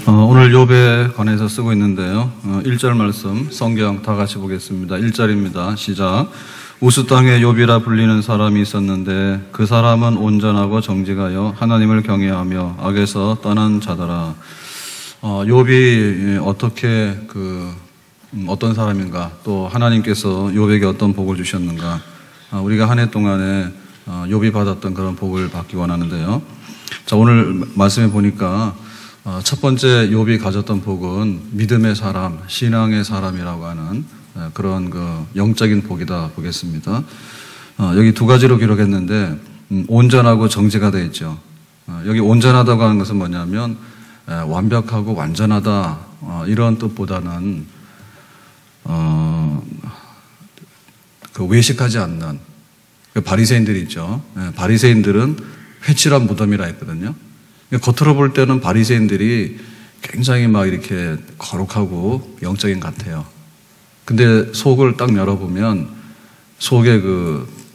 오늘 욥에 관해서 쓰고 있는데요. 1절 말씀 성경 다 같이 보겠습니다. 1절입니다. 시작. 우스 땅에 욥이라 불리는 사람이 있었는데 그 사람은 온전하고 정직하여 하나님을 경외하며 악에서 떠난 자더라. 욥이 어떻게 어떤 사람인가, 또 하나님께서 욥에게 어떤 복을 주셨는가, 우리가 한 해 동안에 욥이 받았던 그런 복을 받기 원하는데요. 자, 오늘 말씀에 보니까 첫 번째 욥이 가졌던 복은 믿음의 사람, 신앙의 사람이라고 하는 그런 영적인 복이다 보겠습니다. 여기 두 가지로 기록했는데 온전하고 정직하다 했죠. 여기 온전하다고 하는 것은 뭐냐면 완벽하고 완전하다 이런 뜻보다는 외식하지 않는 바리새인들이 있죠. 바리새인들은 회칠한 무덤이라 했거든요. 겉으로 볼 때는 바리새인들이 굉장히 막 이렇게 거룩하고 영적인 것 같아요. 근데 속을 딱 열어보면 속에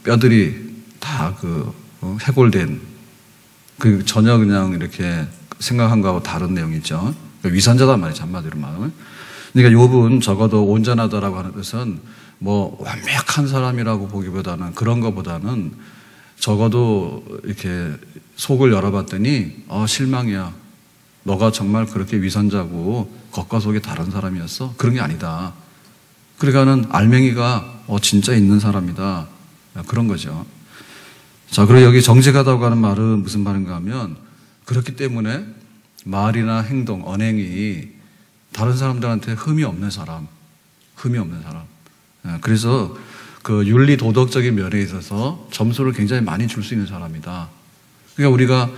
뼈들이 다 해골된 전혀 그냥 이렇게 생각한 거하고 다른 내용이죠. 위선자단 말이죠, 한마디로 말하면. 그러니까 욥은 적어도 온전하다라고 하는 것은 완벽한 사람이라고 보기보다는, 그런 것보다는 적어도 이렇게 속을 열어봤더니 실망이야. 너가 정말 그렇게 위선자고 겉과 속이 다른 사람이었어? 그런 게 아니다. 그러니까는 알맹이가 진짜 있는 사람이다. 그런 거죠. 자, 그리고 여기 정직하다고 하는 말은 무슨 말인가 하면, 그렇기 때문에 말이나 행동, 언행이 다른 사람들한테 흠이 없는 사람. 그래서 윤리 도덕적인 면에 있어서 점수를 굉장히 많이 줄 수 있는 사람이다. 그러니까 우리가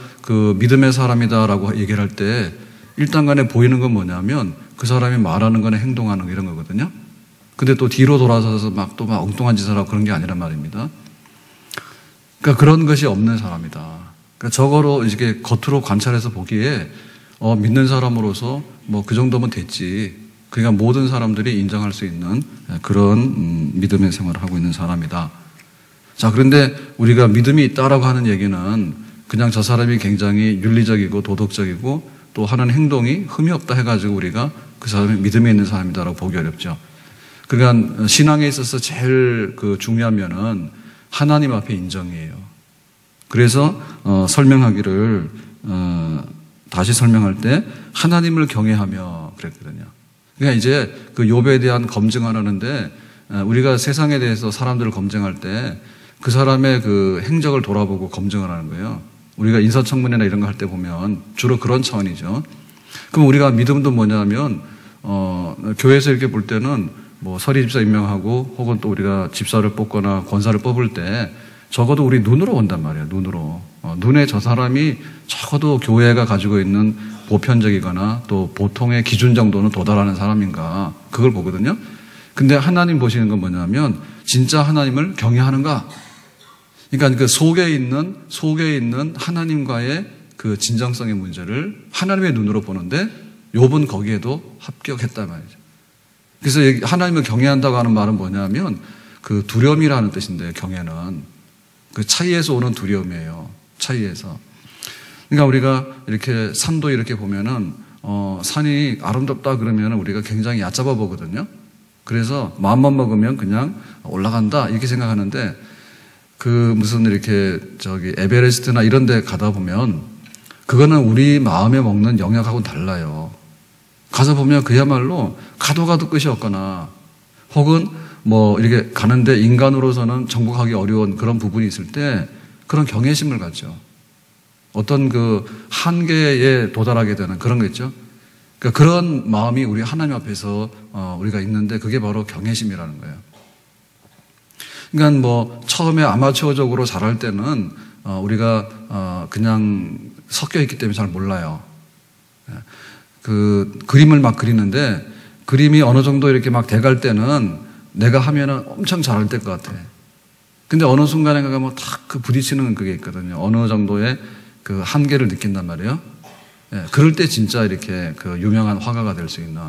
믿음의 사람이다라고 얘기를 할 때 일단 간에 보이는 건 뭐냐면 그 사람이 말하는 거나 행동하는 거 이런 거거든요. 근데 또 뒤로 돌아서서 막 엉뚱한 짓을 하고 그런 게 아니란 말입니다. 그러니까 그런 것이 없는 사람이다. 그러니까 저거로 이렇게 겉으로 관찰해서 보기에 믿는 사람으로서 그 정도면 됐지. 그러니까 모든 사람들이 인정할 수 있는 그런 믿음의 생활을 하고 있는 사람이다. 자, 그런데 우리가 믿음이 있다라고 하는 얘기는 그냥 저 사람이 굉장히 윤리적이고 도덕적이고 또 하는 행동이 흠이 없다 해가지고 우리가 그 사람이 믿음이 있는 사람이다라고 보기 어렵죠. 그러니까 신앙에 있어서 제일 중요한 면은 하나님 앞에 인정이에요. 그래서 설명하기를 다시 설명할 때 하나님을 경외하며 그랬거든요. 그러니까 이제 욥에 대한 검증을 하는데, 우리가 세상에 대해서 사람들을 검증할 때 그 사람의 행적을 돌아보고 검증을 하는 거예요. 우리가 인사청문회나 이런 거 할 때 보면 주로 그런 차원이죠. 그럼 우리가 믿음도 뭐냐면 교회에서 이렇게 볼 때는 서리 집사 임명하고 혹은 또 우리가 집사를 뽑거나 권사를 뽑을 때 적어도 우리 눈으로 본단 말이에요. 눈으로. 눈에 저 사람이 적어도 교회가 가지고 있는 보편적이거나 또 보통의 기준 정도는 도달하는 사람인가, 그걸 보거든요. 근데 하나님 보시는 건 뭐냐면 진짜 하나님을 경외하는가. 그러니까 속에 있는 하나님과의 진정성의 문제를 하나님의 눈으로 보는데 욥은 거기에도 합격했단 말이죠. 그래서 하나님을 경외한다고 하는 말은 뭐냐면 두려움이라는 뜻인데, 경외는 차이에서 오는 두려움이에요. 차이에서. 그러니까 우리가 이렇게 산도 이렇게 보면은 산이 아름답다 그러면 우리가 굉장히 얕잡아 보거든요. 그래서 마음만 먹으면 그냥 올라간다 이렇게 생각하는데, 무슨 이렇게 에베레스트나 이런 데 가다 보면 그거는 우리 마음에 먹는 영역하고는 달라요. 가서 보면 그야말로 가도 끝이 없거나, 혹은 이렇게 가는데 인간으로서는 정복하기 어려운 그런 부분이 있을 때 그런 경외심을 갖죠. 어떤 한계에 도달하게 되는 그런 거 있죠. 그러니까 그런 마음이 우리 하나님 앞에서 우리가 있는데 그게 바로 경외심이라는 거예요. 그러니까 처음에 아마추어적으로 잘할 때는 우리가 그냥 섞여 있기 때문에 잘 몰라요. 그림을 막 그리는데 그림이 어느 정도 이렇게 막 돼갈 때는 내가 하면은 엄청 잘할 때일 것 같아. 근데 어느 순간에 가면 탁 부딪히는 그게 있거든요. 어느 정도의 한계를 느낀단 말이에요. 그럴 때 진짜 이렇게 유명한 화가가 될 수 있는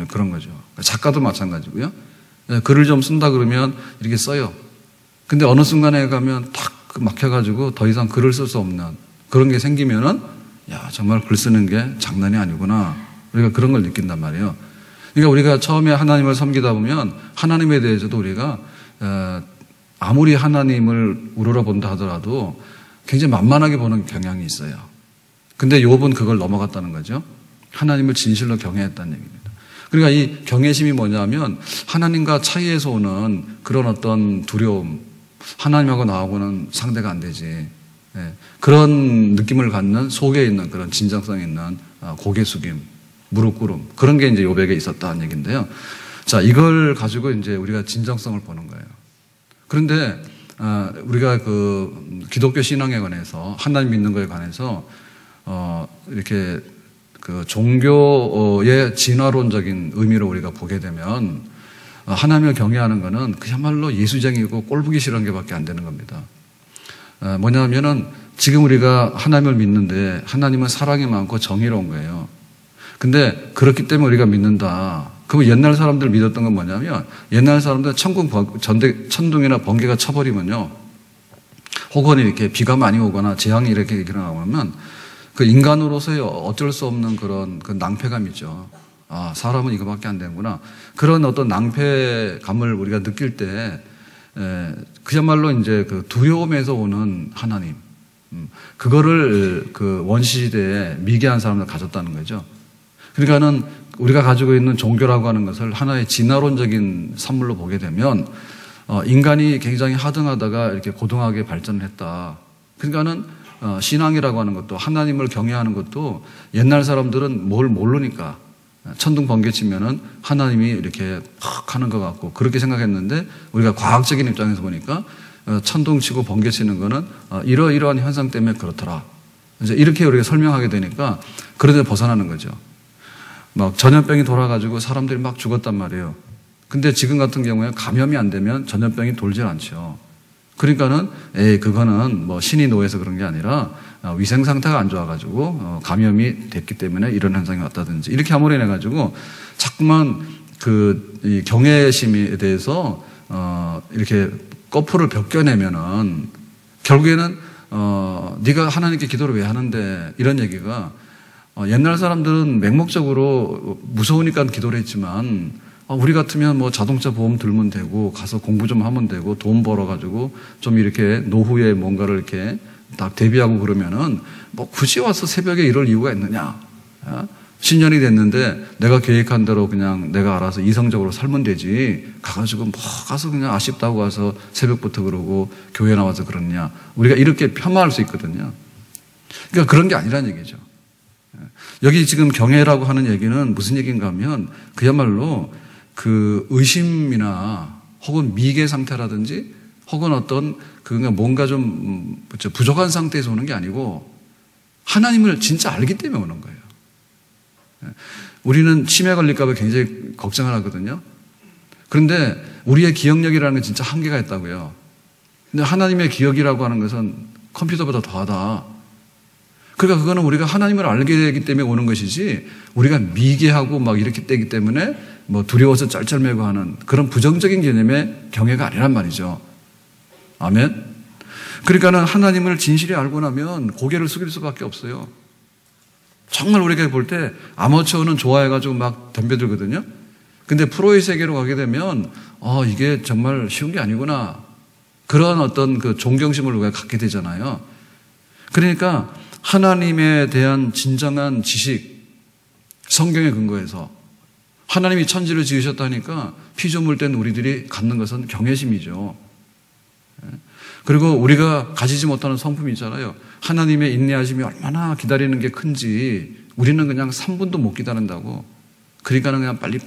그런 거죠. 작가도 마찬가지고요. 글을 좀 쓴다 그러면 이렇게 써요. 근데 어느 순간에 가면 탁 막혀가지고 더 이상 글을 쓸 수 없는 그런 게 생기면은, 야, 정말 글 쓰는 게 장난이 아니구나. 우리가 그런 걸 느낀단 말이에요. 그러니까 우리가 처음에 하나님을 섬기다 보면 하나님에 대해서도 우리가 아무리 하나님을 우러러본다 하더라도 굉장히 만만하게 보는 경향이 있어요. 근데 욥은 그걸 넘어갔다는 거죠. 하나님을 진실로 경외했다는 얘기입니다. 그러니까 이 경외심이 뭐냐면 하나님과 차이에서 오는 그런 어떤 두려움, 하나님하고 나하고는 상대가 안 되지. 그런 느낌을 갖는 속에 있는 그런 진정성 있는 고개 숙임, 무릎 꿇음, 그런 게 이제 욥에게 있었다는 얘기인데요. 자, 이걸 가지고 이제 우리가 진정성을 보는 거예요. 그런데 우리가 그 기독교 신앙에 관해서 하나님 믿는 것에 관해서 이렇게 그 종교의 진화론적인 의미로 우리가 보게 되면 하나님을 경외하는 것은 그야말로 예수쟁이고 꼴보기 싫은 게밖에 안 되는 겁니다. 뭐냐면은 지금 우리가 하나님을 믿는데 하나님은 사랑이 많고 정의로운 거예요. 근데 그렇기 때문에 우리가 믿는다. 그럼 옛날 사람들 믿었던 건 뭐냐면 옛날 사람들은 천둥이나 번개가 쳐버리면요. 혹은 이렇게 비가 많이 오거나 재앙이 이렇게 일어나면 그 인간으로서의 어쩔 수 없는 그런 그 낭패감이죠. 아, 사람은 이거밖에 안 되는구나. 그런 어떤 낭패감을 우리가 느낄 때 그야말로 이제 그 두려움에서 오는 하나님, 그거를 그 원시시대에 미개한 사람들 가졌다는 거죠. 그러니까는 우리가 가지고 있는 종교라고 하는 것을 하나의 진화론적인 산물로 보게 되면 인간이 굉장히 하등하다가 이렇게 고등하게 발전을 했다. 그러니까는 신앙이라고 하는 것도 하나님을 경외하는 것도 옛날 사람들은 뭘 모르니까 천둥 번개 치면은 하나님이 이렇게 팍 하는 것 같고 그렇게 생각했는데 우리가 과학적인 입장에서 보니까 천둥 치고 번개 치는 거는 이러이러한 현상 때문에 그렇더라. 이제 이렇게 우리가 설명하게 되니까 그런 데 벗어나는 거죠. 막 전염병이 돌아가지고 사람들이 막 죽었단 말이에요. 근데 지금 같은 경우에 감염이 안 되면 전염병이 돌질 않죠. 그러니까는 그거는 뭐 신이 노해서 그런 게 아니라 위생 상태가 안 좋아가지고 감염이 됐기 때문에 이런 현상이 왔다든지 이렇게 아무래내가지고 자꾸만 이 경외심에 대해서 이렇게 거풀을 벗겨내면은 결국에는 네가 하나님께 기도를 왜 하는데 이런 얘기가 옛날 사람들은 맹목적으로 무서우니까 기도를 했지만 우리 같으면 뭐 자동차 보험 들면 되고 가서 공부 좀 하면 되고 돈 벌어가지고 좀 이렇게 노후에 뭔가를 이렇게 딱 대비하고 그러면은 뭐 굳이 와서 새벽에 이럴 이유가 있느냐. 신년이 됐는데 내가 계획한 대로 그냥 내가 알아서 이성적으로 살면 되지. 가가지고 뭐 가서 그냥 아쉽다고 와서 새벽부터 그러고 교회 나와서 그러냐. 우리가 이렇게 폄하할 수 있거든요. 그러니까 그런 게 아니란 얘기죠. 여기 지금 경외라고 하는 얘기는 무슨 얘기인가 하면 그야말로 그 의심이나 혹은 미개 상태라든지 혹은 어떤 뭔가 좀 부족한 상태에서 오는 게 아니고 하나님을 진짜 알기 때문에 오는 거예요. 우리는 치매 걸릴까 봐 굉장히 걱정을 하거든요. 그런데 우리의 기억력이라는 게 진짜 한계가 있다고요. 근데 하나님의 기억이라고 하는 것은 컴퓨터보다 더하다. 그러니까 그거는 우리가 하나님을 알게 되기 때문에 오는 것이지 우리가 미개하고 막 이렇게 되기 때문에 뭐 두려워서 짤짤매고 하는 그런 부정적인 개념의 경외가 아니란 말이죠. 아멘. 그러니까는 하나님을 진실히 알고 나면 고개를 숙일 수밖에 없어요. 정말 우리가 볼 때 아마추어는 좋아해가지고 막 덤벼들거든요. 근데 프로의 세계로 가게 되면 이게 정말 쉬운 게 아니구나. 그런 어떤 그 존경심을 우리가 갖게 되잖아요. 그러니까 하나님에 대한 진정한 지식, 성경에 근거해서 하나님이 천지를 지으셨다니까 피조물 된 우리들이 갖는 것은 경외심이죠. 그리고 우리가 가지지 못하는 성품이 있잖아요. 하나님의 인내하심이 얼마나 기다리는 게 큰지 우리는 그냥 3분도 못 기다린다고. 그러니까는 그냥 빨리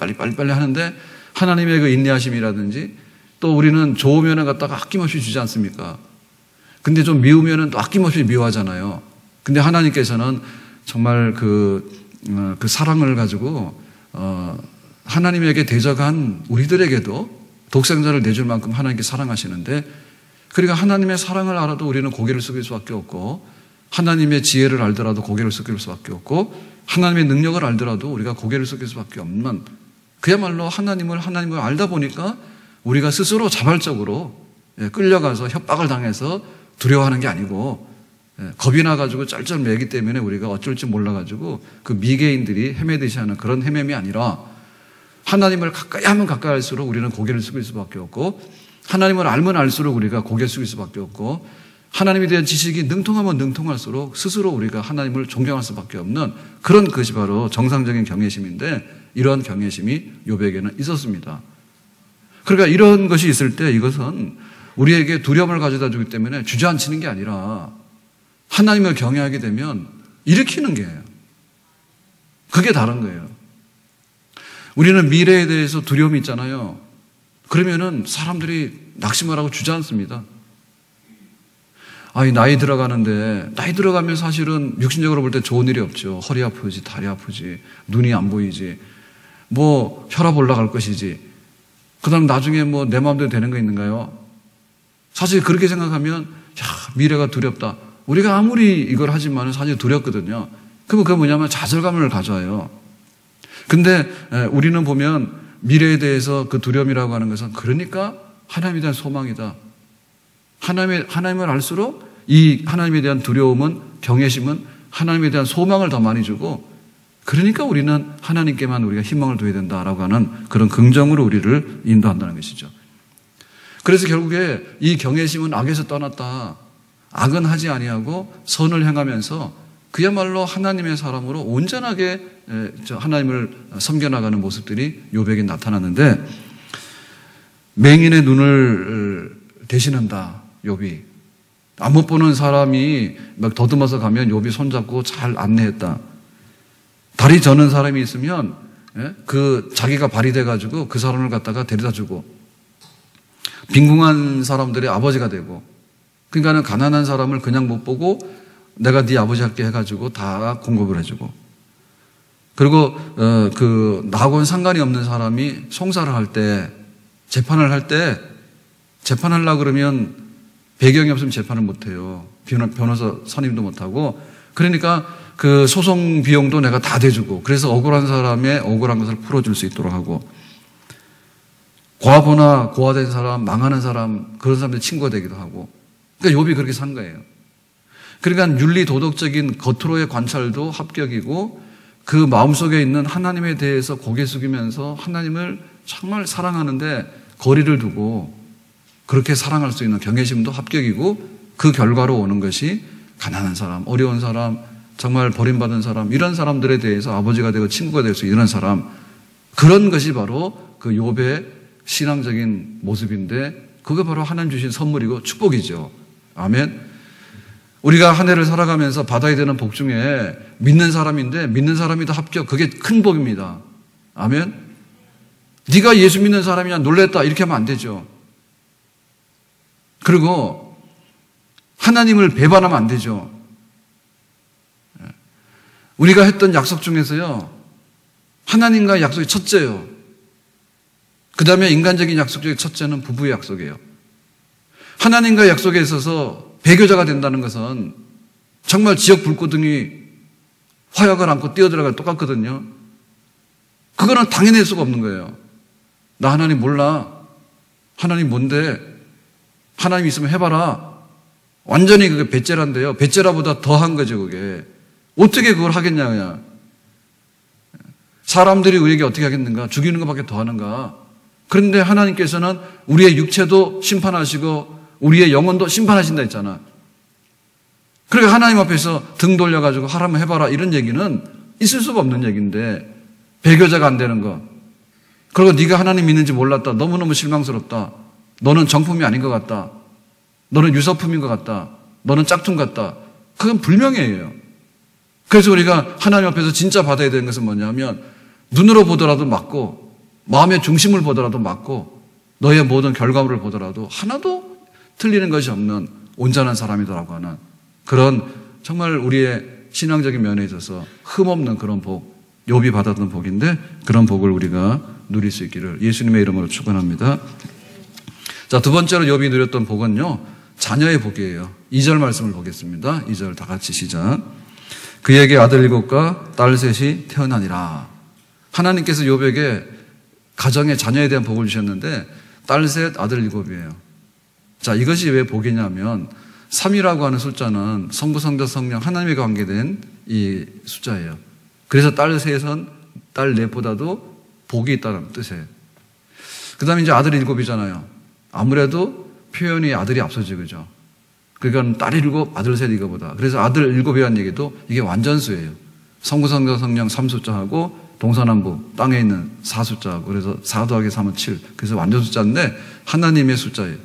하는데 하나님의 그 인내하심이라든지 또 우리는 좋으면은 갖다가 아낌없이 주지 않습니까? 근데 좀 미우면은 또 아낌없이 미워하잖아요. 근데 하나님께서는 정말 그 사랑을 가지고 하나님에게 대적한 우리들에게도 독생자를 내줄 만큼 하나님께 사랑하시는데 그러니까 하나님의 사랑을 알아도 우리는 고개를 숙일 수밖에 없고 하나님의 지혜를 알더라도 고개를 숙일 수밖에 없고 하나님의 능력을 알더라도 우리가 고개를 숙일 수밖에 없는 그야말로 하나님을 알다 보니까 우리가 스스로 자발적으로 끌려가서 협박을 당해서 두려워하는 게 아니고 겁이 나가지고 쩔쩔 매기 때문에 우리가 어쩔 줄 몰라가지고 그 미개인들이 헤매듯이 하는 그런 헤매이 아니라 하나님을 가까이 하면 가까이 할수록 우리는 고개를 숙일 수밖에 없고 하나님을 알면 알수록 우리가 고개를 숙일 수밖에 없고 하나님에 대한 지식이 능통하면 능통할수록 스스로 우리가 하나님을 존경할 수밖에 없는 그런 것이 바로 정상적인 경외심인데 이러한 경외심이 욥에게는 있었습니다. 그러니까 이런 것이 있을 때 이것은 우리에게 두려움을 가져다 주기 때문에 주저앉히는 게 아니라 하나님을 경외하게 되면 일으키는 게예요. 그게 다른 거예요. 우리는 미래에 대해서 두려움이 있잖아요. 그러면은 사람들이 낙심을 하고 주저앉습니다. 나이 들어가는데 나이 들어가면 사실은 육신적으로 볼 때 좋은 일이 없죠. 허리 아프지, 다리 아프지, 눈이 안 보이지, 뭐 혈압 올라갈 것이지. 그다음 나중에 뭐 내 마음대로 되는 거 있는가요? 사실 그렇게 생각하면 미래가 두렵다. 우리가 아무리 이걸 하지만 사실 두렵거든요. 그러면 그게 뭐냐면 좌절감을 가져와요. 근데 우리는 보면 미래에 대해서 그 두려움이라고 하는 것은 그러니까 하나님에 대한 소망이다. 하나님을 알수록 이 하나님에 대한 두려움은 경외심은 하나님에 대한 소망을 더 많이 주고 그러니까 우리는 하나님께만 우리가 희망을 둬야 된다라고 하는 그런 긍정으로 우리를 인도한다는 것이죠. 그래서 결국에 이 경외심은 악에서 떠났다. 악은 하지 아니하고 선을 행하면서 그야말로 하나님의 사람으로 온전하게 하나님을 섬겨나가는 모습들이 욥에게 나타났는데 맹인의 눈을 대신한다. 욥이 안 못 보는 사람이 막 더듬어서 가면 욥이 손잡고 잘 안내했다. 다리 저는 사람이 있으면 그 자기가 발이 돼가지고 그 사람을 갖다가 데려다주고 빈궁한 사람들의 아버지가 되고 그러니까는 가난한 사람을 그냥 못 보고 내가 네 아버지 할게 해가지고 다 공급을 해주고 그리고 그 나하고는 상관이 없는 사람이 송사를 할 때 재판을 할 때 재판하려고 그러면 배경이 없으면 재판을 못해요. 변호사 선임도 못하고 그러니까 그 소송 비용도 내가 다 대주고 그래서 억울한 사람의 억울한 것을 풀어줄 수 있도록 하고 고아보나 고아된 사람, 망하는 사람 그런 사람들 친구가 되기도 하고 그러니까 욥이 그렇게 산 거예요. 그러니까 윤리 도덕적인 겉으로의 관찰도 합격이고 그 마음속에 있는 하나님에 대해서 고개 숙이면서 하나님을 정말 사랑하는데 거리를 두고 그렇게 사랑할 수 있는 경외심도 합격이고 그 결과로 오는 것이 가난한 사람, 어려운 사람, 정말 버림받은 사람 이런 사람들에 대해서 아버지가 되고 친구가 될 수 있는 사람 그런 것이 바로 그 욥의 신앙적인 모습인데 그게 바로 하나님 주신 선물이고 축복이죠. 아멘. 우리가 한 해를 살아가면서 받아야 되는 복 중에 믿는 사람인데 믿는 사람이 더 합격 그게 큰 복입니다. 아멘. 네가 예수 믿는 사람이냐 놀랬다 이렇게 하면 안 되죠. 그리고 하나님을 배반하면 안 되죠. 우리가 했던 약속 중에서요 하나님과의 약속이 첫째예요. 그 다음에 인간적인 약속 중에 첫째는 부부의 약속이에요. 하나님과의 약속에 있어서 배교자가 된다는 것은 정말 지역 불구덩이 화약을 안고 뛰어들어갈 똑같거든요. 그거는 당연할 수가 없는 거예요. 나 하나님 몰라. 하나님 뭔데? 하나님 있으면 해봐라. 완전히 그게 배째라인데요. 배째라보다 더한 거죠, 그게. 어떻게 그걸 하겠냐, 그냥. 사람들이 우리에게 어떻게 하겠는가? 죽이는 것밖에 더 하는가? 그런데 하나님께서는 우리의 육체도 심판하시고 우리의 영혼도 심판하신다 했잖아. 그러니까 하나님 앞에서 등 돌려가지고 하라면 해봐라 이런 얘기는 있을 수가 없는 얘기인데 배교자가 안 되는 거. 그리고 네가 하나님 있는지 몰랐다. 너무너무 실망스럽다. 너는 정품이 아닌 것 같다. 너는 유사품인 것 같다. 너는 짝퉁 같다. 그건 불명예예요. 그래서 우리가 하나님 앞에서 진짜 받아야 되는 것은 뭐냐면 눈으로 보더라도 맞고 마음의 중심을 보더라도 맞고 너의 모든 결과물을 보더라도 하나도 틀리는 것이 없는 온전한 사람이라고 하는 그런 정말 우리의 신앙적인 면에 있어서 흠없는 그런 복, 욥이 받았던 복인데 그런 복을 우리가 누릴 수 있기를 예수님의 이름으로 축원합니다. 자, 두 번째로 욥이 누렸던 복은요, 자녀의 복이에요. 2절 말씀을 보겠습니다. 2절 다 같이 시작. 그에게 아들 7과 딸 3이 태어나니라. 하나님께서 욥에게 가정의 자녀에 대한 복을 주셨는데 딸 3, 아들 7이에요. 자, 이것이 왜 복이냐면 3이라고 하는 숫자는 성부, 성자, 성령 하나님에 관계된 이 숫자예요. 그래서 딸 셋은 딸 넷보다도 복이 있다는 뜻이에요. 그 다음에 이제 아들 7이잖아요. 아무래도 표현이 아들이 앞서지, 그죠? 그러니까 딸 7, 아들 셋 이거보다. 그래서 아들 7이라는 얘기도 이게 완전수예요. 성부, 성자, 성령 3숫자하고 동서남북 땅에 있는 4숫자하고 그래서 4 더하기 3은 7. 그래서 완전 숫자인데 하나님의 숫자예요.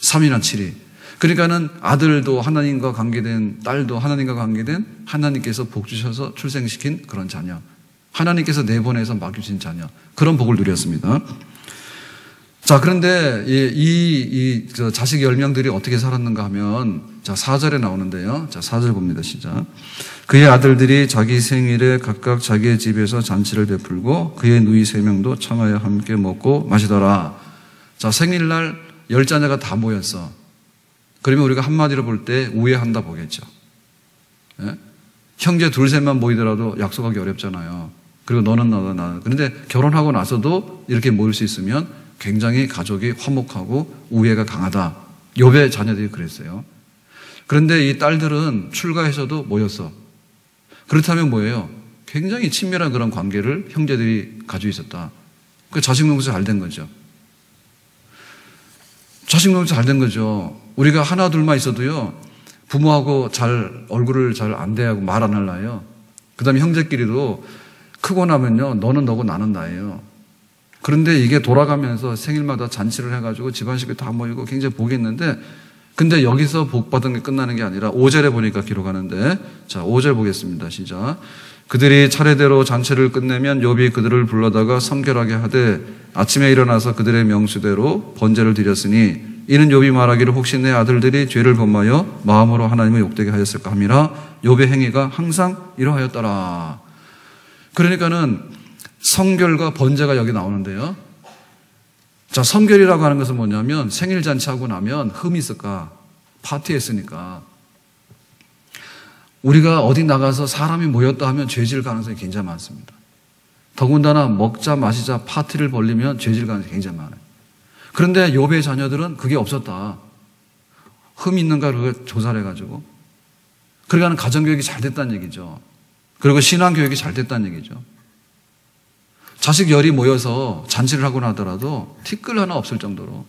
3이나 7이. 그러니까는 아들도 하나님과 관계된, 딸도 하나님과 관계된, 하나님께서 복 주셔서 출생시킨 그런 자녀. 하나님께서 내보내서 맡기신 자녀. 그런 복을 누렸습니다. 자, 그런데 저 자식 10명들이 어떻게 살았는가 하면, 자, 4절에 나오는데요. 자, 4절 봅니다. 시작. 그의 아들들이 자기 생일에 각각 자기의 집에서 잔치를 베풀고 그의 누이 3명도 청하여 함께 먹고 마시더라. 자, 생일날 10자녀가 다 모였어. 그러면 우리가 한마디로 볼 때 우애한다 보겠죠. 예? 형제 둘 셋만 모이더라도 약속하기 어렵잖아요. 그리고 너는 너다 나는. 그런데 결혼하고 나서도 이렇게 모일 수 있으면 굉장히 가족이 화목하고 우애가 강하다. 욥의 자녀들이 그랬어요. 그런데 이 딸들은 출가해서도 모였어. 그렇다면 뭐예요? 굉장히 친밀한 그런 관계를 형제들이 가지고 있었다. 그 자식 농사 잘 된 거죠. 자식 농사 잘 된 거죠. 우리가 하나 둘만 있어도요, 부모하고 얼굴을 잘 안 대하고 말 안 할라요. 그 다음에 형제끼리도 크고 나면요, 너는 너고 나는 나예요. 그런데 이게 돌아가면서 생일마다 잔치를 해가지고 집안 식구 다 모이고 굉장히 복이 있는데, 근데 여기서 복 받은 게 끝나는 게 아니라 5절에 보니까 기록하는데, 자, 5절 보겠습니다. 시작. 그들이 차례대로 잔치를 끝내면 욥이 그들을 불러다가 성결하게 하되 아침에 일어나서 그들의 명수대로 번제를 드렸으니 이는 욥이 말하기를 혹시 내 아들들이 죄를 범하여 마음으로 하나님을 욕되게 하였을까 함이라. 욥의 행위가 항상 이러하였더라. 그러니까는 성결과 번제가 여기 나오는데요. 자, 성결이라고 하는 것은 뭐냐면 생일 잔치하고 나면 흠이 있을까? 파티했으니까. 우리가 어디 나가서 사람이 모였다 하면 죄질 가능성이 굉장히 많습니다. 더군다나 먹자 마시자 파티를 벌리면 죄질 가능성이 굉장히 많아요. 그런데 욥의 자녀들은 그게 없었다. 흠이 있는가를 조사를 해가지고. 그러니까 가정교육이 잘 됐다는 얘기죠. 그리고 신앙교육이 잘 됐다는 얘기죠. 자식 열이 모여서 잔치를 하고 나더라도 티끌 하나 없을 정도로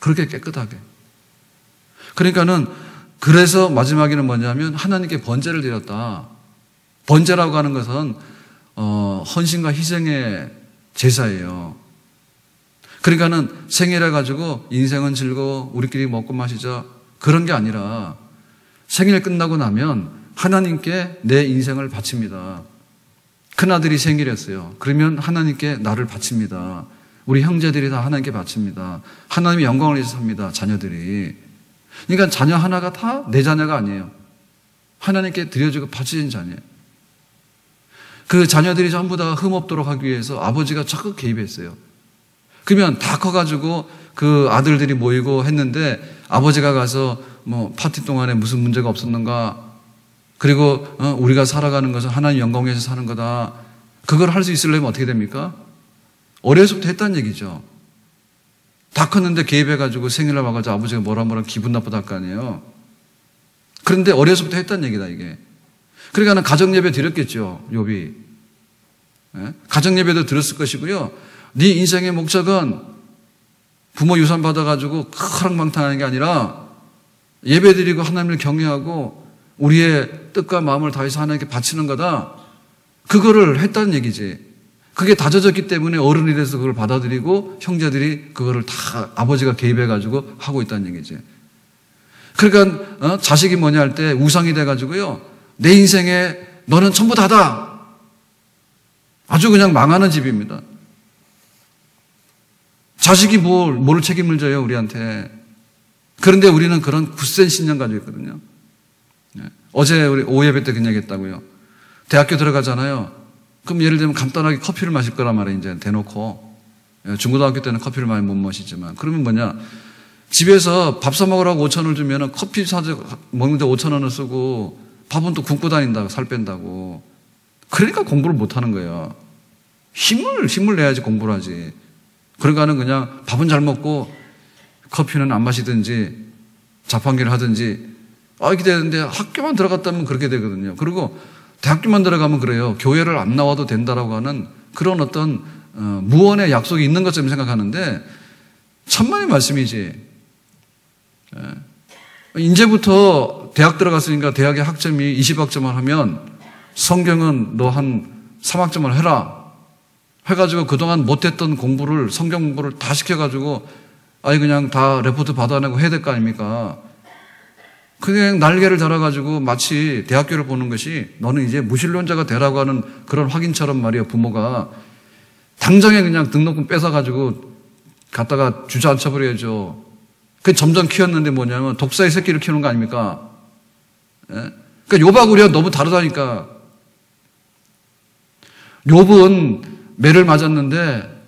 그렇게 깨끗하게. 그러니까는 그래서 마지막에는 뭐냐면 하나님께 번제를 드렸다. 번제라고 하는 것은 헌신과 희생의 제사예요. 그러니까는 생일해 가지고 인생은 즐거워 우리끼리 먹고 마시자 그런 게 아니라 생일 끝나고 나면 하나님께 내 인생을 바칩니다. 큰아들이 생일이었어요. 그러면 하나님께 나를 바칩니다. 우리 형제들이 다 하나님께 바칩니다. 하나님의 영광을 위해서 삽니다. 자녀들이. 그러니까 자녀 하나가 다 내 자녀가 아니에요. 하나님께 드려주고 바치신 자녀예요. 그 자녀들이 전부 다 흠없도록 하기 위해서 아버지가 적극 개입했어요. 그러면 다 커가지고 그 아들들이 모이고 했는데 아버지가 가서 뭐 파티 동안에 무슨 문제가 없었는가, 그리고 우리가 살아가는 것은 하나님 영광 위해서 사는 거다. 그걸 할 수 있으려면 어떻게 됩니까? 어려서부터 했다는 얘기죠. 다 컸는데 개입해가지고 생일날 와가지고 아버지가 뭐라 기분 나쁘다 할 거 아니에요. 그런데 어려서부터 했다는 얘기다 이게. 그러니까 가정예배 드렸겠죠. 욥이. 네? 가정예배도 드렸을 것이고요. 네 인생의 목적은 부모 유산 받아가지고 크랑방탕하는 게 아니라 예배드리고 하나님을 경외하고 우리의 뜻과 마음을 다해서 하나님께 바치는 거다. 그거를 했다는 얘기지. 그게 다져졌기 때문에 어른이 돼서 그걸 받아들이고 형제들이 그거를 다 아버지가 개입해가지고 하고 있다는 얘기지. 그러니까 자식이 뭐냐 할 때 우상이 돼가지고요. 내 인생에 너는 전부 다다. 아주 그냥 망하는 집입니다. 자식이 뭘 책임을 져요 우리한테. 그런데 우리는 그런 굳센 신념 가지고 있거든요. 어제 우리 오예배 때 그냥 얘기했다고요. 대학교 들어가잖아요. 그럼 예를 들면 간단하게 커피를 마실 거란 말이에요. 이제 대놓고. 중고등학교 때는 커피를 많이 못 마시지만. 그러면 뭐냐. 집에서 밥 사 먹으라고 5,000원을 주면 커피 먹는데 5,000원을 쓰고 밥은 또 굶고 다닌다고, 살 뺀다고. 그러니까 공부를 못 하는 거예요. 힘을 내야지 공부를 하지. 그러니까는 그냥 밥은 잘 먹고 커피는 안 마시든지 자판기를 하든지 이렇게 되는데 학교만 들어갔다면 그렇게 되거든요. 그리고 대학교만 들어가면 그래요. 교회를 안 나와도 된다라고 하는 그런 어떤 무언의 약속이 있는 것처럼 생각하는데 천만의 말씀이지. 이제부터 대학 들어갔으니까 대학의 학점이 20학점을 하면 성경은 너 한 3학점을 해라. 해가지고 그동안 못했던 공부를, 성경 공부를 다 시켜가지고 그냥 다 레포트 받아내고 해야 될 거 아닙니까? 그냥 날개를 달아가지고 마치 대학교를 보는 것이 너는 이제 무신론자가 되라고 하는 그런 확인처럼 말이에요. 부모가 당장에 그냥 등록금 뺏어가지고 갖다가 주저앉혀버려야죠. 그 점점 키웠는데 뭐냐면 독사의 새끼를 키우는 거 아닙니까? 예? 그러니까 욥하고 우리가 너무 다르다니까. 욥은 매를 맞았는데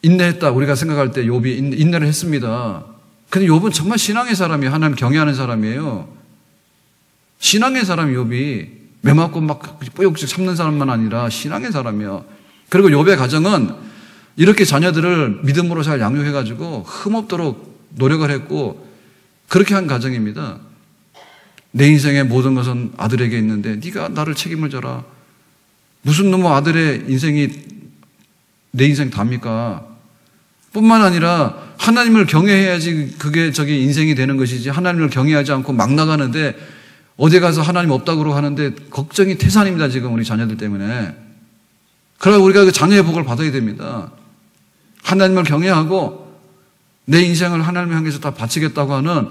인내했다. 우리가 생각할 때 욥이 인내를 했습니다. 근데 욥은 정말 신앙의 사람이에요. 하나님 경외하는 사람이에요. 신앙의 사람이 욥이 매 맞고 막 뿌욕씩 참는 사람만 아니라 신앙의 사람이에요. 그리고 욥의 가정은 이렇게 자녀들을 믿음으로 잘 양육해가지고 흠없도록 노력을 했고 그렇게 한 가정입니다. 내 인생의 모든 것은 아들에게 있는데 네가 나를 책임을 져라. 무슨 놈의 아들의 인생이 내 인생 답니까? 뿐만 아니라 하나님을 경외해야지 그게 저기 인생이 되는 것이지 하나님을 경외하지 않고 막 나가는데 어디 가서 하나님 없다고 그러고 하는데 걱정이 태산입니다. 지금 우리 자녀들 때문에. 그러나 우리가 그 자녀의 복을 받아야 됩니다. 하나님을 경외하고 내 인생을 하나님 향해서 다 바치겠다고 하는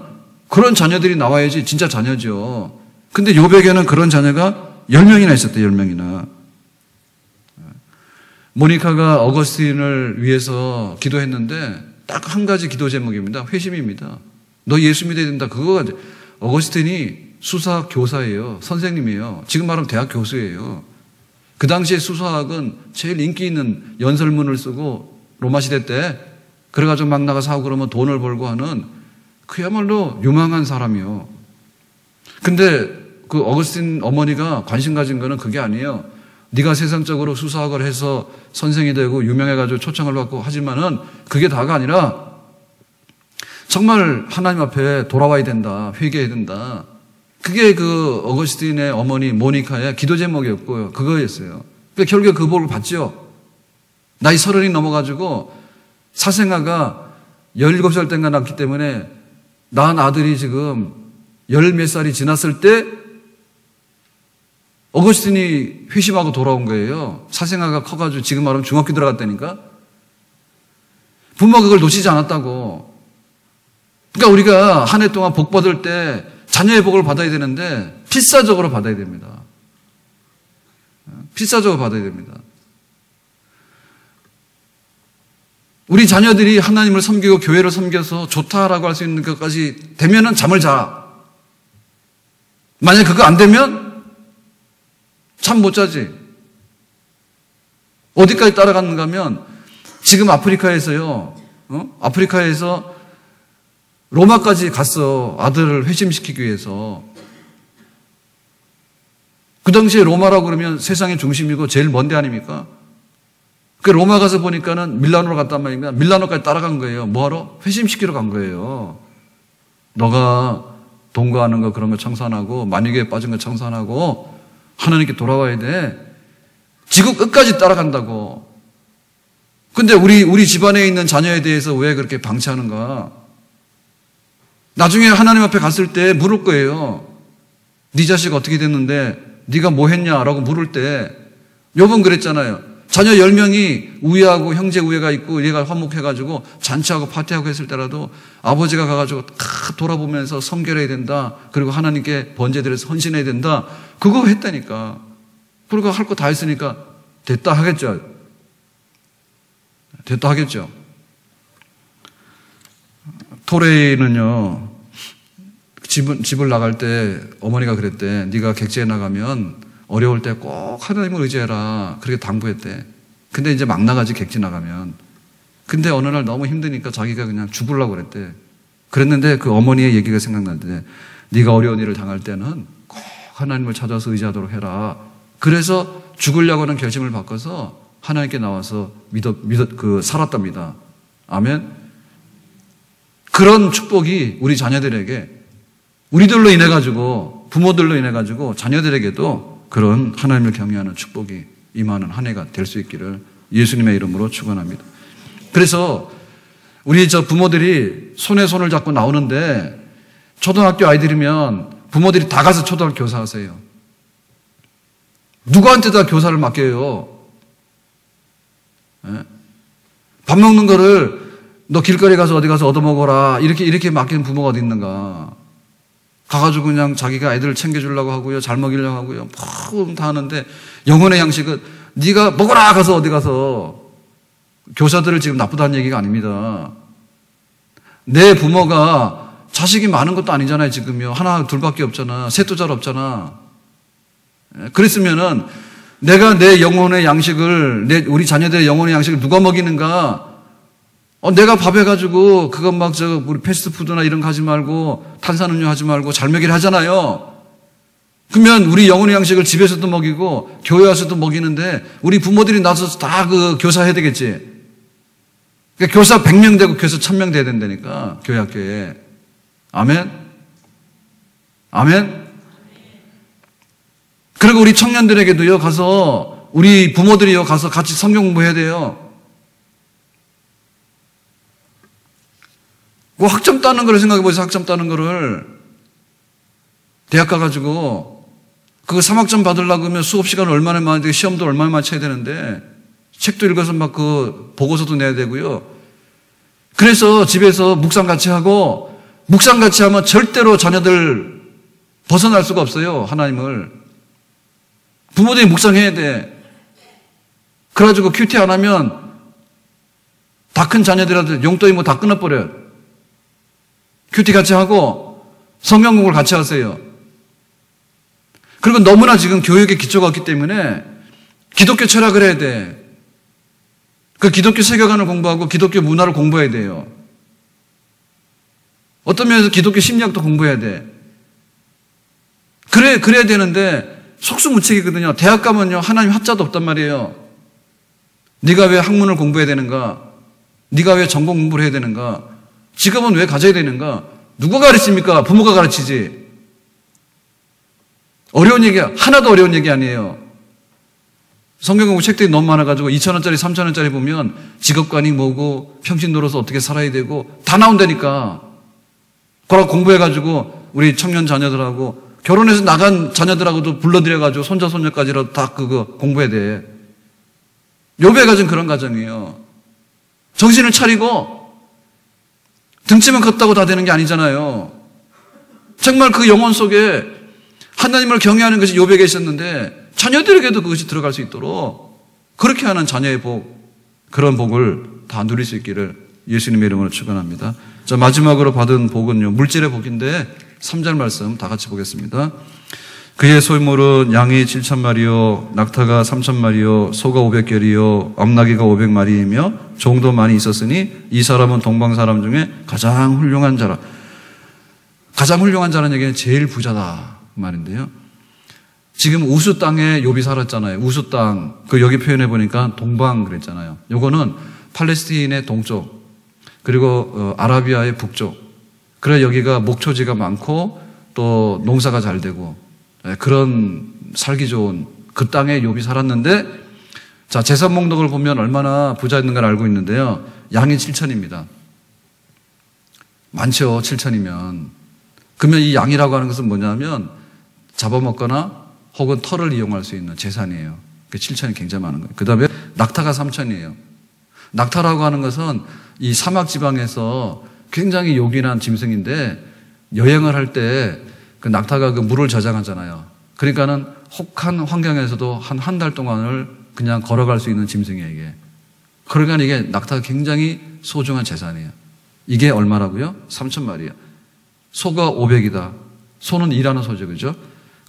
그런 자녀들이 나와야지 진짜 자녀죠. 근데 욥에게는 그런 자녀가 10명이나 있었대요. 10명이나. 모니카가 어거스틴을 위해서 기도했는데 딱 한 가지 기도 제목입니다. 회심입니다. 너 예수 믿어야 된다. 그거가 어거스틴이 수사학 교사예요. 선생님이에요. 지금 말하면 대학 교수예요. 그 당시에 수사학은 제일 인기 있는 연설문을 쓰고 로마 시대 때 그래가지고 막 나가서 하고 그러면 돈을 벌고 하는 그야말로 유망한 사람이요. 근데 그 어거스틴 어머니가 관심 가진 거는 그게 아니에요. 네가 세상적으로 수사학을 해서 선생이 되고 유명해가지고 초청을 받고 하지만은 그게 다가 아니라 정말 하나님 앞에 돌아와야 된다. 회개해야 된다. 그게 그 어거스틴의 어머니 모니카의 기도 제목이었고요. 그거였어요. 그러니까 결국에 그 복을 받죠. 나이 30이 넘어가지고 사생아가 17살 때인가 낳기 때문에 낳은 아들이 지금 10몇 살이 지났을 때 어거스틴이 회심하고 돌아온 거예요. 사생아가 커가지고 지금 말하면 중학교 들어갔다니까. 부모가 그걸 놓치지 않았다고. 그러니까 우리가 한 해 동안 복 받을 때 자녀의 복을 받아야 되는데 필사적으로 받아야 됩니다. 필사적으로 받아야 됩니다. 우리 자녀들이 하나님을 섬기고 교회를 섬겨서 좋다라고 할 수 있는 것까지 되면은 잠을 자. 만약에 그거 안 되면 잠 못 자지. 어디까지 따라가는가 하면 지금 아프리카에서요. 아프리카에서 로마까지 갔어. 아들을 회심시키기 위해서. 그 당시에 로마라고 그러면 세상의 중심이고 제일 먼 데 아닙니까? 그 로마 가서 보니까는 밀라노로 갔단 말입니다. 밀라노까지 따라간 거예요. 뭐하러? 회심시키러 간 거예요. 너가 동거하는 거 그런 거 청산하고 만유교에 빠진 거 청산하고 하나님께 돌아와야 돼. 지구 끝까지 따라간다고. 근데 우리 집안에 있는 자녀에 대해서 왜 그렇게 방치하는가? 나중에 하나님 앞에 갔을 때 물을 거예요. 네 자식 어떻게 됐는데 네가 뭐 했냐라고 물을 때 욥은 그랬잖아요. 자녀 10명이 우애하고 형제 우애가 있고 얘가 화목해가지고 잔치하고 파티하고 했을 때라도 아버지가 가가지고 다 돌아보면서 성결해야 된다. 그리고 하나님께 번제드려서 헌신해야 된다. 그거 했다니까. 그리고 할 거 다 했으니까 됐다 하겠죠. 됐다 하겠죠. 토레이는요. 집을 나갈 때 어머니가 그랬대. 네가 객지에 나가면 어려울 때 꼭 하나님을 의지해라. 그렇게 당부했대. 근데 이제 막 나가지 객지 나가면. 근데 어느 날 너무 힘드니까 자기가 그냥 죽으려고 그랬대. 그랬는데 그 어머니의 얘기가 생각나는데 네가 어려운 일을 당할 때는 꼭 하나님을 찾아서 의지하도록 해라. 그래서 죽으려고 하는 결심을 바꿔서 하나님께 나와서 살았답니다. 아멘. 그런 축복이 우리 자녀들에게 우리들로 인해 가지고, 부모들로 인해 가지고 자녀들에게도 그런 하나님을 경외하는 축복이 임하는 한 해가 될 수 있기를 예수님의 이름으로 축원합니다. 그래서 우리 부모들이 손에 손을 잡고 나오는데, 초등학교 아이들이면 부모들이 다 가서 초등학교 교사 하세요. 누구한테 다 교사를 맡겨요? 예? 밥 먹는 거를 너 길거리 가서 어디 가서 얻어먹어라 이렇게 맡기는 부모가 어디 있는가. 가가지고 그냥 자기가 아이들을 챙겨주려고 하고요, 잘 먹이려고 하고요, 다 하는데, 영혼의 양식은 네가 먹어라 가서 어디 가서. 교사들을 지금 나쁘다는 얘기가 아닙니다. 내 부모가 자식이 많은 것도 아니잖아요. 지금요 하나 둘밖에 없잖아. 셋도 잘 없잖아. 그랬으면은 내가 내 영혼의 양식을, 우리 자녀들의 영혼의 양식을 누가 먹이는가? 내가 밥 해가지고, 그거 우리 패스트푸드나 이런 거 하지 말고, 탄산음료 하지 말고, 잘 먹이를 하잖아요. 그러면 우리 영혼의 양식을 집에서도 먹이고, 교회 와서도 먹이는데, 우리 부모들이 나서서 다 교사 해야 되겠지. 그러니까 교사 100명 되고, 교사 1000명 돼야 된다니까, 교회 학교에. 아멘? 아멘? 그리고 우리 청년들에게도요, 가서, 우리 부모들이요, 가서 같이 성경 공부해야 돼요. 그 학점 따는 거를 생각해 보세요. 학점 따는 거를. 대학 가가지고, 그거 3학점 받으려고 하면 수업 시간 얼마나 많이 되고, 시험도 얼마나 많이 쳐야 되는데, 책도 읽어서 보고서도 내야 되고요. 그래서 집에서 묵상 같이 하고, 묵상 같이 하면 절대로 자녀들 벗어날 수가 없어요. 하나님을. 부모들이 묵상해야 돼. 그래가지고 큐티 안 하면 다 큰 자녀들한테 용돈이 다 끊어버려요. 큐티 같이 하고 성경 공부를 같이 하세요. 그리고 너무나 지금 교육의 기초가 없기 때문에 기독교 철학을 해야 돼. 그 기독교 세계관을 공부하고 기독교 문화를 공부해야 돼요. 어떤 면에서 기독교 심리학도 공부해야 돼. 그래야 되는데 속수무책이거든요. 대학 가면요, 하나님 하자도 없단 말이에요. 네가 왜 학문을 공부해야 되는가? 네가 왜 전공 공부를 해야 되는가? 직업은 왜 가져야 되는가? 누가 가르칩니까? 부모가 가르치지. 어려운 얘기야. 하나도 어려운 얘기 아니에요. 성경 공부 책들이 너무 많아가지고 2,000원짜리, 3,000원짜리 보면 직업관이 뭐고 평신도로서 어떻게 살아야 되고 다 나온다니까. 그러고 공부해가지고 우리 청년 자녀들하고 결혼해서 나간 자녀들하고도 불러들여가지고 손자, 손녀까지라도 다 그거 공부해야 돼. 욥기가 좀 그런 가정이에요. 정신을 차리고 등치만 컸다고 다 되는 게 아니잖아요. 정말 그 영혼 속에 하나님을 경외하는 것이 욥에게 있었는데 자녀들에게도 그것이 들어갈 수 있도록 그렇게 하는 자녀의 복, 그런 복을 다 누릴 수 있기를 예수님의 이름으로 축원합니다. 자, 마지막으로 받은 복은요, 물질의 복인데 3절 말씀 다 같이 보겠습니다. 그의 소유물은 양이 7,000마리요, 낙타가 3,000마리요, 소가 500결이요, 암나귀가 500마리이며 종도 많이 있었으니 이 사람은 동방 사람 중에 가장 훌륭한 자라. 가장 훌륭한 자라는 얘기는 제일 부자다 말인데요. 지금 우수 땅에 욥이 살았잖아요. 우수 땅. 여기 표현해 보니까 동방 그랬잖아요. 요거는 팔레스틴의 동쪽, 그리고 아라비아의 북쪽. 그래 여기가 목초지가 많고 또 농사가 잘 되고 그런 살기 좋은 그 땅에 욥이 살았는데, 자, 재산 목록을 보면 얼마나 부자였는 걸 알고 있는데요. 양이 7,000입니다. 많죠, 7,000이면. 그러면 이 양이라고 하는 것은 뭐냐면 잡아먹거나 혹은 털을 이용할 수 있는 재산이에요. 그 7,000이 굉장히 많은 거예요. 그 다음에 낙타가 3,000이에요. 낙타라고 하는 것은 이 사막 지방에서 굉장히 요긴한 짐승인데 여행을 할 때 그 낙타가 그 물을 저장하잖아요. 그러니까는 혹한 환경에서도 한 달 동안을 그냥 걸어갈 수 있는 짐승이에요, 이게. 그러니까 이게 낙타가 굉장히 소중한 재산이에요. 이게 얼마라고요? 3,000마리예요. 소가 500이다. 소는 일하는 소죠, 그죠?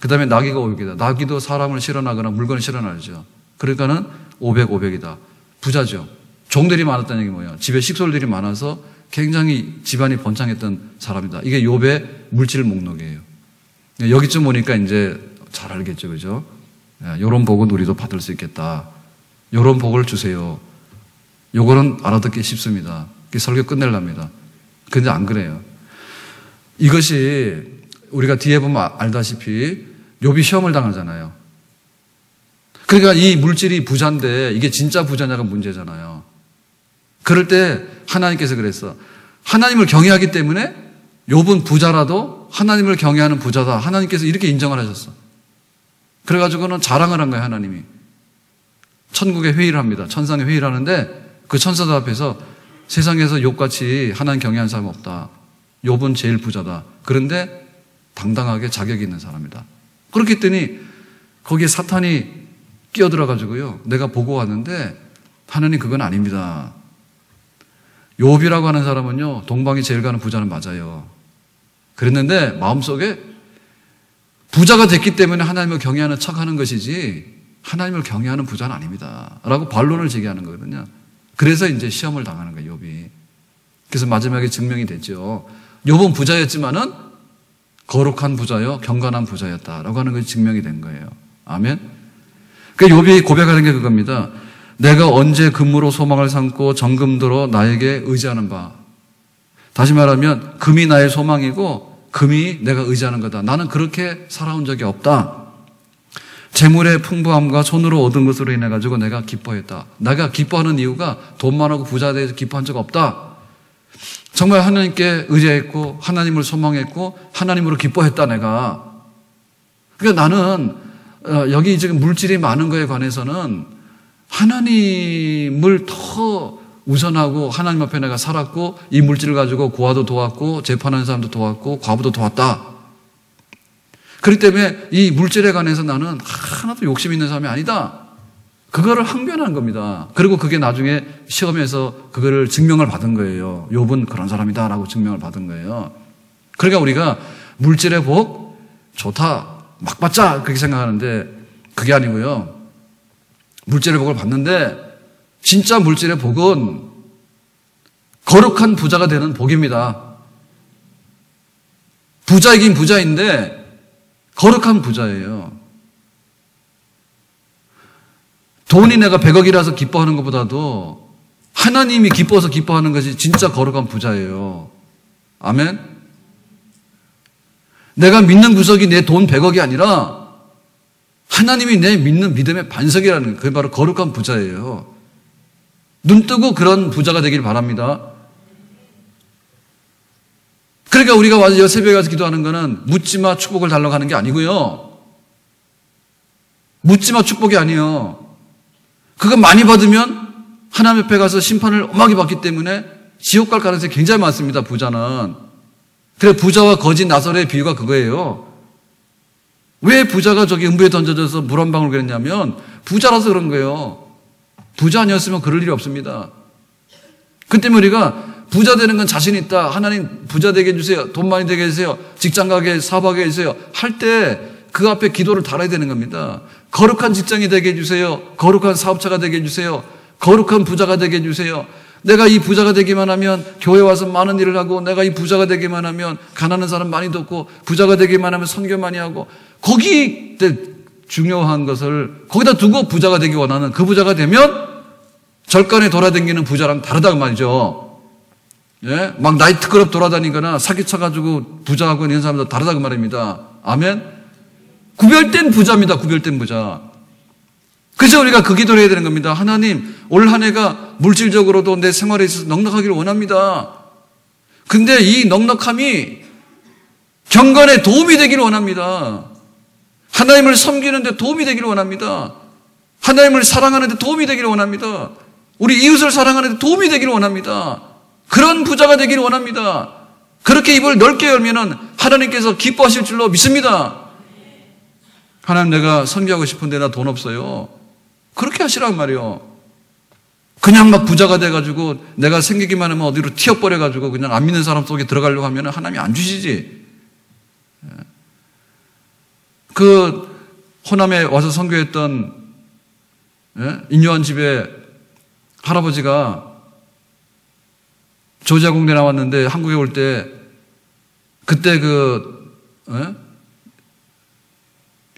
그 다음에 나귀가 500이다. 나귀도 사람을 실어나거나 물건을 실어나죠. 그러니까는 500이다. 부자죠. 종들이 많았다는 얘기 뭐예요? 집에 식솔들이 많아서 굉장히 집안이 번창했던 사람이다. 이게 욥의 물질 목록이에요. 여기쯤 오니까 이제 잘 알겠죠, 그죠? 이런 복은 우리도 받을 수 있겠다. 이런 복을 주세요. 요거는 알아듣기 쉽습니다. 설교 끝내랍니다. 근데 안 그래요. 이것이 우리가 뒤에 보면 알다시피 욥이 시험을 당하잖아요. 그러니까 이 물질이 부자인데 이게 진짜 부자냐가 문제잖아요. 그럴 때 하나님께서 그랬어. 하나님을 경외하기 때문에 욥은 부자라도 하나님을 경외하는 부자다. 하나님께서 이렇게 인정을 하셨어. 그래가지고는 자랑을 한 거예요, 하나님이. 천국에 회의를 합니다. 천상에 회의를 하는데 그 천사들 앞에서 세상에서 욥같이 하나님 경외하는 사람은 없다. 욥은 제일 부자다. 그런데 당당하게 자격이 있는 사람이다. 그렇게 했더니 거기에 사탄이 끼어들어가지고요. 내가 보고 왔는데 하나님 그건 아닙니다. 욥이라고 하는 사람은요. 동방이 제일 가는 부자는 맞아요. 그랬는데 마음속에 부자가 됐기 때문에 하나님을 경외하는 척하는 것이지 하나님을 경외하는 부자는 아닙니다. 라고 반론을 제기하는 거거든요. 그래서 이제 시험을 당하는 거예요. 욥이. 그래서 마지막에 증명이 됐죠. 욥은 부자였지만은 거룩한 부자요, 경건한 부자였다라고 하는 것이 증명이 된 거예요. 아멘. 그 욥이 고백하는 게 그겁니다. 내가 언제 금으로 소망을 삼고 정금들어 나에게 의지하는 바. 다시 말하면 금이 나의 소망이고 금이 내가 의지하는 거다. 나는 그렇게 살아온 적이 없다. 재물의 풍부함과 손으로 얻은 것으로 인해 가지고 내가 기뻐했다. 내가 기뻐하는 이유가 돈 많고 부자에 대해서 기뻐한 적 없다. 정말 하나님께 의지했고 하나님을 소망했고 하나님으로 기뻐했다 내가. 그러니까 나는 여기 지금 물질이 많은 거에 관해서는 하나님을 더 우선하고 하나님 앞에 내가 살았고 이 물질을 가지고 고아도 도왔고 재판하는 사람도 도왔고 과부도 도왔다. 그렇기 때문에 이 물질에 관해서 나는 하나도 욕심 있는 사람이 아니다. 그거를 항변한 겁니다. 그리고 그게 나중에 시험에서 그거를 증명을 받은 거예요. 욥은 그런 사람이다라고 증명을 받은 거예요. 그러니까 우리가 물질의 복 좋다 막 받자 그렇게 생각하는데 그게 아니고요. 물질의 복을 받는데 진짜 물질의 복은 거룩한 부자가 되는 복입니다. 부자이긴 부자인데 거룩한 부자예요. 돈이 내가 100억이라서 기뻐하는 것보다도 하나님이 기뻐서 기뻐하는 것이 진짜 거룩한 부자예요. 아멘? 내가 믿는 구석이 내 돈 100억이 아니라 하나님이 내 믿는 믿음의 반석이라는 거예요. 그게 바로 거룩한 부자예요. 눈 뜨고 그런 부자가 되길 바랍니다. 그러니까 우리가 와서 새벽에 가서 기도하는 거는 묻지마 축복을 달라고 하는 게 아니고요. 묻지마 축복이 아니에요. 그거 많이 받으면 하나님 앞에 가서 심판을 엄하게 받기 때문에 지옥 갈 가능성이 굉장히 많습니다. 부자는. 그래 부자와 거지 나설의 비유가 그거예요. 왜 부자가 저기 음부에 던져져서 물 한 방울 그랬냐면 부자라서 그런 거예요. 부자 아니었으면 그럴 일이 없습니다. 그 때문에 우리가 부자 되는 건 자신 있다. 하나님 부자 되게 해주세요. 돈 많이 되게 해주세요. 직장 가게 사업하게 해주세요. 할 때 그 앞에 기도를 달아야 되는 겁니다. 거룩한 직장이 되게 해주세요. 거룩한 사업자가 되게 해주세요. 거룩한 부자가 되게 해주세요. 내가 이 부자가 되기만 하면 교회 와서 많은 일을 하고 내가 이 부자가 되기만 하면 가난한 사람 많이 돕고 부자가 되기만 하면 선교 많이 하고 거기 중요한 것을 거기다 두고 부자가 되기 원하는 그 부자가 되면 절간에 돌아다니는 부자랑 다르다고 말이죠. 예? 막 나이트클럽 돌아다니거나 사기쳐가지고 부자하고 있는 사람도 다르다고 말입니다. 아멘? 구별된 부자입니다. 구별된 부자. 그래서 우리가 그 기도를 해야 되는 겁니다. 하나님, 올 한 해가 물질적으로도 내 생활에 있어서 넉넉하기를 원합니다. 근데 이 넉넉함이 경건에 도움이 되기를 원합니다. 하나님을 섬기는데 도움이 되기를 원합니다. 하나님을 사랑하는데 도움이 되기를 원합니다. 우리 이웃을 사랑하는데 도움이 되기를 원합니다. 그런 부자가 되기를 원합니다. 그렇게 입을 넓게 열면은 하나님께서 기뻐하실 줄로 믿습니다. 하나님 내가 섬기하고 싶은데 나 돈 없어요. 그렇게 하시란 말이요. 그냥 막 부자가 돼가지고 내가 생기기만 하면 어디로 튀어버려가지고 그냥 안 믿는 사람 속에 들어가려고 하면 하나님이 안 주시지. 그 호남에 와서 선교했던 인요한 집에 할아버지가 조지아 공대 나왔는데 한국에 올 때 그때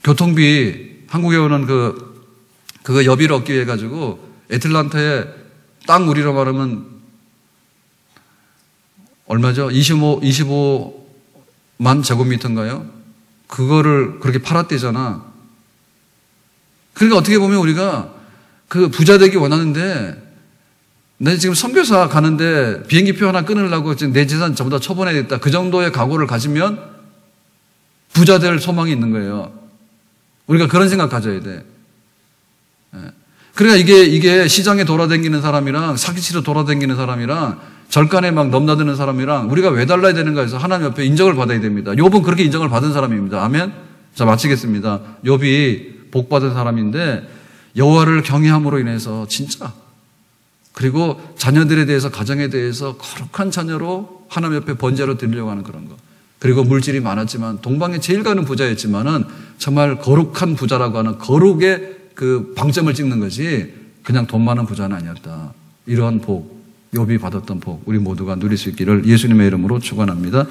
교통비 한국에 오는 그거 여비를 얻기 위해 가지고 애틀란타에 땅 우리로 말하면 얼마죠? 25만 제곱미터인가요? 그거를 그렇게 팔았대잖아. 그러니까 어떻게 보면 우리가 그 부자 되기 원하는데, 내 지금 선교사 가는데 비행기표 하나 끊으려고 지금 내 재산 전부 다 처분해야겠다. 그 정도의 각오를 가지면 부자 될 소망이 있는 거예요. 우리가 그런 생각 가져야 돼. 그러니까 이게 시장에 돌아다니는 사람이랑 사기치러 돌아다니는 사람이랑 절간에 막 넘나드는 사람이랑 우리가 왜 달라야 되는가 해서 하나님 옆에 인정을 받아야 됩니다. 욥은 그렇게 인정을 받은 사람입니다. 아멘. 자, 마치겠습니다. 욥이 복 받은 사람인데 여호와를 경외함으로 인해서 진짜, 그리고 자녀들에 대해서, 가정에 대해서 거룩한 자녀로 하나님 옆에 번제로 드리려고 하는 그런 거. 그리고 물질이 많았지만 동방에 제일 가는 부자였지만은 정말 거룩한 부자라고 하는 거룩의 그 방점을 찍는 거지 그냥 돈 많은 부자는 아니었다. 이러한 복, 욥이 받았던 복 우리 모두가 누릴 수 있기를 예수님의 이름으로 축원합니다.